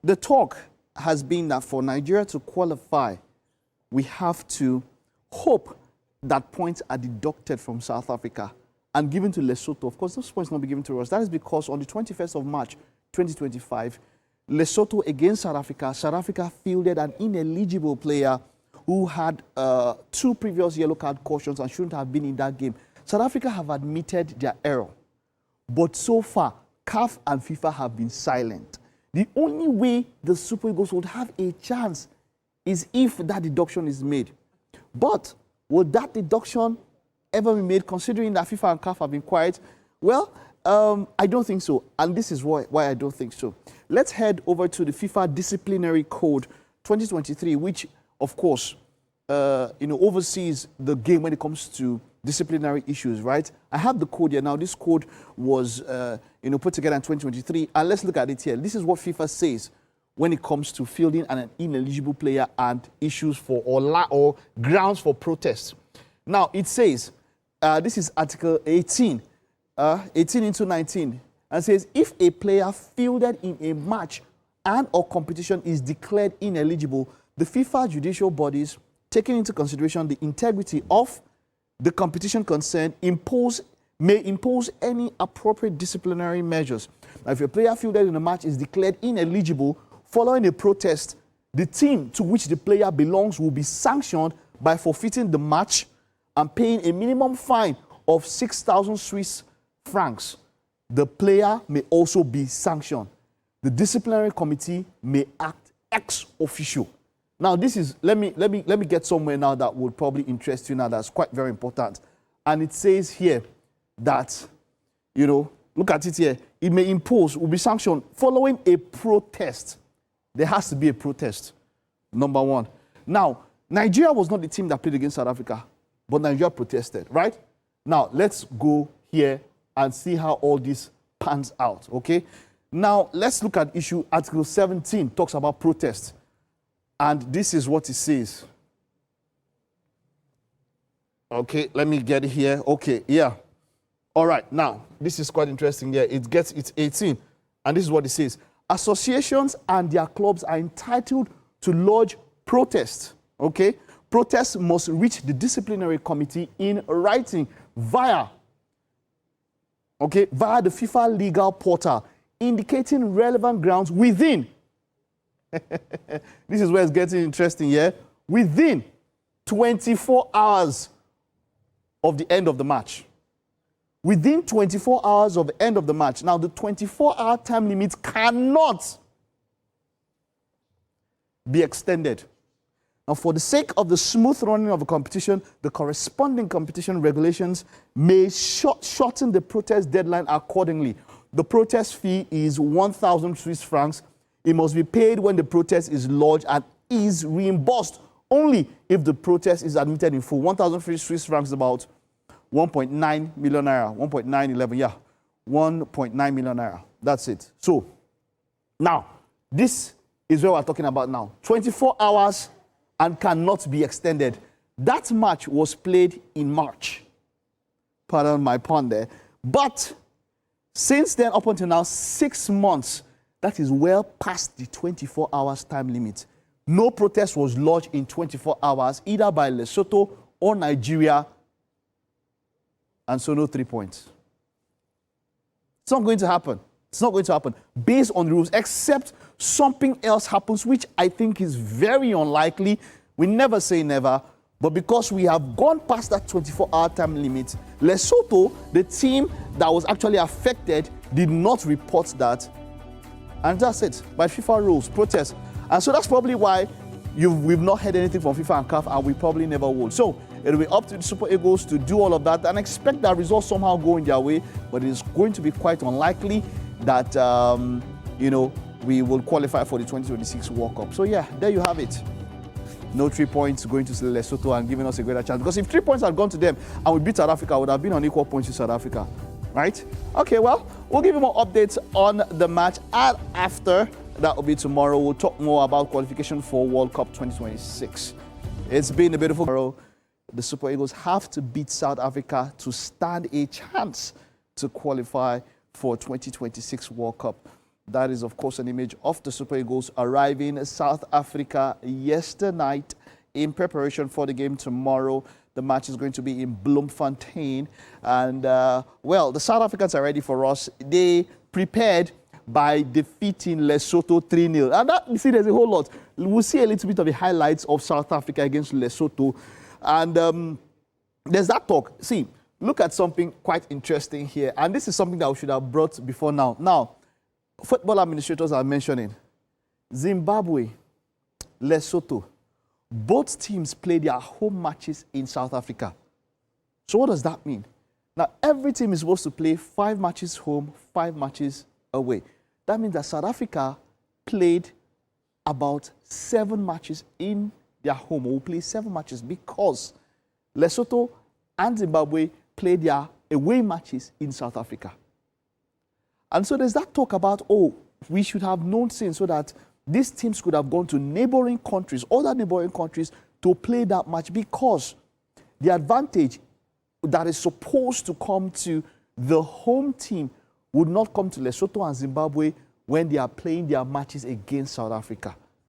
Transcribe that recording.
the talk has been that for Nigeria to qualify, we have to hope that points are deducted from South Africa and given to Lesotho. Of course, those points will not be given to us. That is because on the 21st of March, 2025, Lesotho against South Africa fielded an ineligible player who had 2 previous yellow card cautions and shouldn't have been in that game. South Africa have admitted their error. But so far, CAF and FIFA have been silent. The only way the Super Eagles would have a chance is if that deduction is made. But will that deduction ever be made, considering that FIFA and CAF have been quiet? Well, I don't think so, and this is why I don't think so. Let's head over to the FIFA Disciplinary Code 2023, which, of course, oversees the game when it comes to disciplinary issues, right? I have the code here now. This code was, put together in 2023, and let's look at it here. This is what FIFA says when it comes to fielding an ineligible player and issues for or grounds for protest. Now, it says, this is Article 18, 18 into 19, and says, if a player fielded in a match and or competition is declared ineligible, the FIFA judicial bodies, taking into consideration the integrity of the competition concerned, may impose any appropriate disciplinary measures. Now, if a player fielded in a match is declared ineligible following a protest, the team to which the player belongs will be sanctioned by forfeiting the match and paying a minimum fine of 6,000 Swiss francs. The player may also be sanctioned. The disciplinary committee may act ex officio. Now, this is, let me get somewhere now that would probably interest you now. That's quite very important. And it says here that, look at it here. It may impose, will be sanctioned following a protest. There has to be a protest, number one. Now, Nigeria was not the team that played against South Africa, but Nigeria protested, right? Now, let's go here and see how all this pans out, okay? Now, let's look at issue Article 17, talks about protest. And this is what it says. Okay, let me get it here. Okay, yeah. All right, now, this is quite interesting here. It's 18, and this is what it says. Associations and their clubs are entitled to lodge protests, okay? Protests must reach the disciplinary committee in writing via the FIFA legal portal, indicating relevant grounds within. This is where it's getting interesting, yeah? Within 24 hours of the end of the match. Within 24 hours of the end of the match. Now, the 24-hour time limit cannot be extended. Now, for the sake of the smooth running of a competition, the corresponding competition regulations may shorten the protest deadline accordingly. The protest fee is 1,000 Swiss francs. It must be paid when the protest is lodged and is reimbursed only if the protest is admitted in full. 1,000 Swiss francs is about 1.9 million naira, 1.911, yeah, 1.9 million naira. That's it. So, now, this is what we're talking about now. 24 hours and cannot be extended. That match was played in March. Pardon my pun there. But since then, up until now, 6 months, that is well past the 24 hours time limit. No protest was lodged in 24 hours, either by Lesotho or Nigeria, and so no 3 points. It's not going to happen. It's not going to happen based on the rules, except something else happens, which I think is very unlikely. We never say never, but because we have gone past that 24-hour time limit, Lesotho, the team that was actually affected, did not report that. And that's it. By FIFA rules, protest. And so that's probably why we've not heard anything from FIFA and CAF, and we probably never will. So it'll be up to the Super Eagles to do all of that and expect that results somehow go in their way, but it's going to be quite unlikely that, we will qualify for the 2026 World Cup. So yeah, there you have it. No 3 points going to Lesotho and giving us a greater chance. Because if 3 points had gone to them and we beat South Africa, I would have been on equal points to South Africa. Right? Okay, well, we'll give you more updates on the match, and after that will be tomorrow. We'll talk more about qualification for World Cup 2026. It's been a beautiful tomorrow. The Super Eagles have to beat South Africa to stand a chance to qualify for 2026 World Cup. That is, of course, an image of the Super Eagles arriving in South Africa yesterday night in preparation for the game tomorrow. The match is going to be in Bloemfontein. And, well, the South Africans are ready for us. They prepared by defeating Lesotho 3-0. And that, you see, there's a whole lot. We'll see a little bit of the highlights of South Africa against Lesotho. And there's that talk. See, look at something quite interesting here. And this is something that we should have brought before now. Now, football administrators are mentioning Zimbabwe, Lesotho. Both teams play their home matches in South Africa. So what does that mean? Now, every team is supposed to play 5 matches home, 5 matches away. That means that South Africa played about 7 matches in their home, or will play 7 matches, because Lesotho and Zimbabwe played their away matches in South Africa. And so there's that talk about, oh, we should have known since, so that these teams could have gone to neighboring countries, other neighboring countries, to play that match, because the advantage that is supposed to come to the home team would not come to Lesotho and Zimbabwe when they are playing their matches against South Africa.